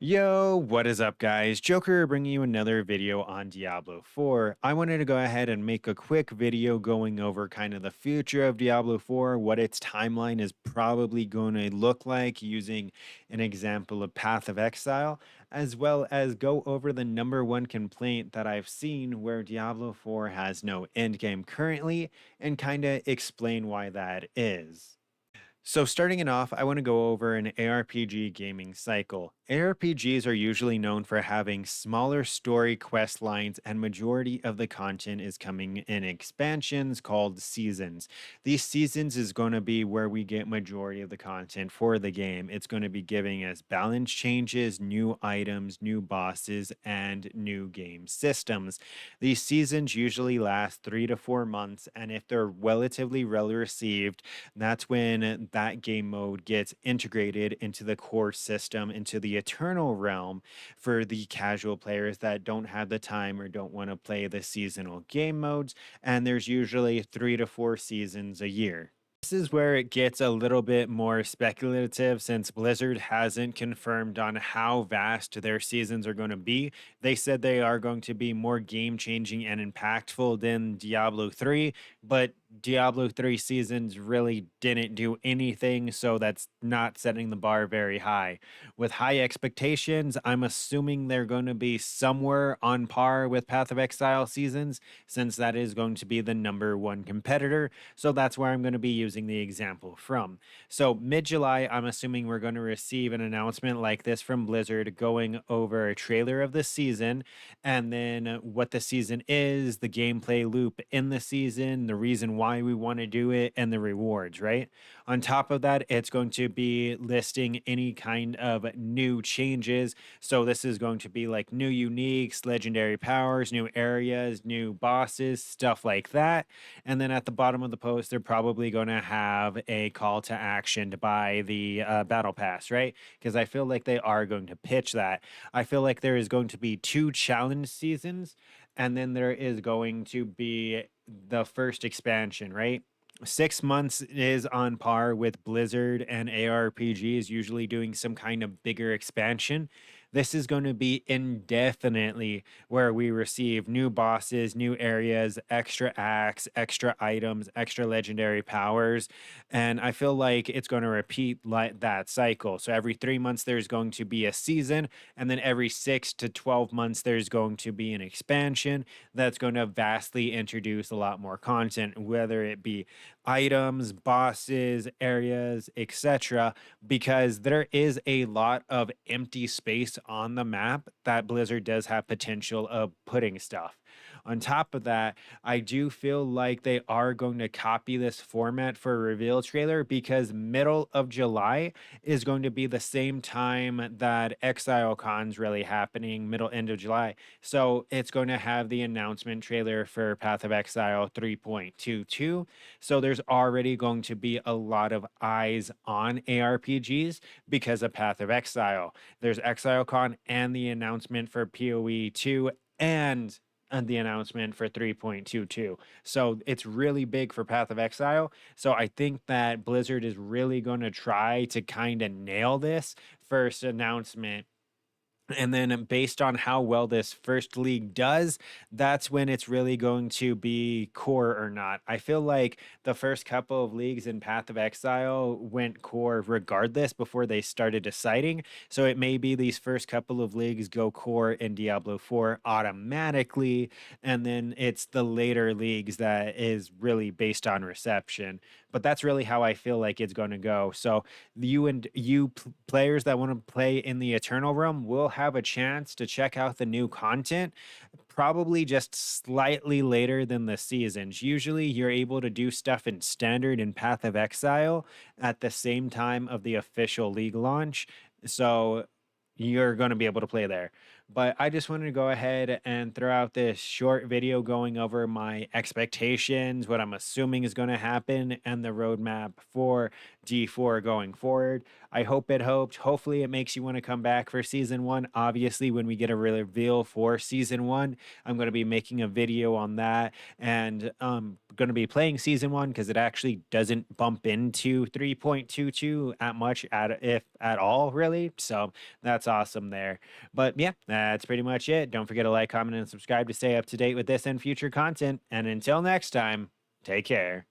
Yo, what is up, guys? Joker bringing you another video on Diablo 4. I wanted to go ahead and make a quick video going over kind of the future of Diablo 4, what its timeline is probably going to look like using an example of Path of Exile, as well as go over the number one complaint that I've seen where Diablo 4 has no endgame currently and kind of explain why that is. So starting it off, I want to go over an ARPG gaming cycle. ARPGs are usually known for having smaller story quest lines, and majority of the content is coming in expansions called seasons. These seasons is going to be where we get majority of the content for the game. It's going to be giving us balance changes, new items, new bosses, and new game systems. These seasons usually last 3 to 4 months, and if they're relatively well received, that's when that game mode gets integrated into the core system, into the Eternal realm for the casual players that don't have the time or don't want to play the seasonal game modes. And there's usually 3 to 4 seasons a year. This is where it gets a little bit more speculative since Blizzard hasn't confirmed on how vast their seasons are going to be. They said they are going to be more game changing and impactful than Diablo 3, but Diablo 3 seasons really didn't do anything, so that's not setting the bar very high. With high expectations, I'm assuming they're going to be somewhere on par with Path of Exile seasons, since that is going to be the number one competitor. So that's where I'm going to be using the example from. So mid July, I'm assuming we're going to receive an announcement like this from Blizzard going over a trailer of the season, and then what the season is, the gameplay loop in the season, the reason why we want to do it, and the rewards, right? On top of that, it's going to be listing any kind of new changes. So this is going to be like new uniques, legendary powers, new areas, new bosses, stuff like that. And then at the bottom of the post, they're probably going to have a call to action to buy the battle pass, right? Because I feel like they are going to pitch that. I feel like there is going to be two challenge seasons, and then there is going to be the first expansion, right? 6 months is on par with Blizzard and ARPGs usually doing some kind of bigger expansion. This is going to be indefinitely where we receive new bosses, new areas, extra acts, extra items, extra legendary powers. And I feel like it's going to repeat like that cycle. So every 3 months, there's going to be a season. And then every 6 to 12 months, there's going to be an expansion that's going to vastly introduce a lot more content, whether it be items, bosses, areas, etc., because there is a lot of empty space on the map that Blizzard does have potential of putting stuff. On top of that, I do feel like they are going to copy this format for a reveal trailer because middle of July is going to be the same time that Exile Con's really happening, middle end of July. So it's going to have the announcement trailer for Path of Exile 3.22. So there's already going to be a lot of eyes on ARPGs because of Path of Exile. There's ExileCon and the announcement for PoE 2 and the announcement for 3.22. So it's really big for Path of Exile. So I think that Blizzard is really going to try to kind of nail this first announcement, and then based on how well this first league does, that's when it's really going to be core or not. I feel like the first couple of leagues in Path of Exile went core regardless before they started deciding. So it may be these first couple of leagues go core in Diablo 4 automatically. And then it's the later leagues that is really based on reception. But that's really how I feel like it's going to go. So you players that want to play in the Eternal realm will have a chance to check out the new content probably just slightly later than the seasons. Usually you're able to do stuff in standard and Path of Exile at the same time of the official league launch. So you're going to be able to play there. But I just wanted to go ahead and throw out this short video going over my expectations, what I'm assuming is going to happen, and the roadmap for D4 going forward. I hope it helped. Hopefully, it makes you want to come back for season one. Obviously, when we get a reveal for season one, I'm going to be making a video on that, and going to be playing season one because it actually doesn't bump into 3.22 at much, if at all, really. So that's awesome there. But yeah, that's pretty much it. Don't forget to like, comment, and subscribe to stay up to date with this and future content. And until next time, take care.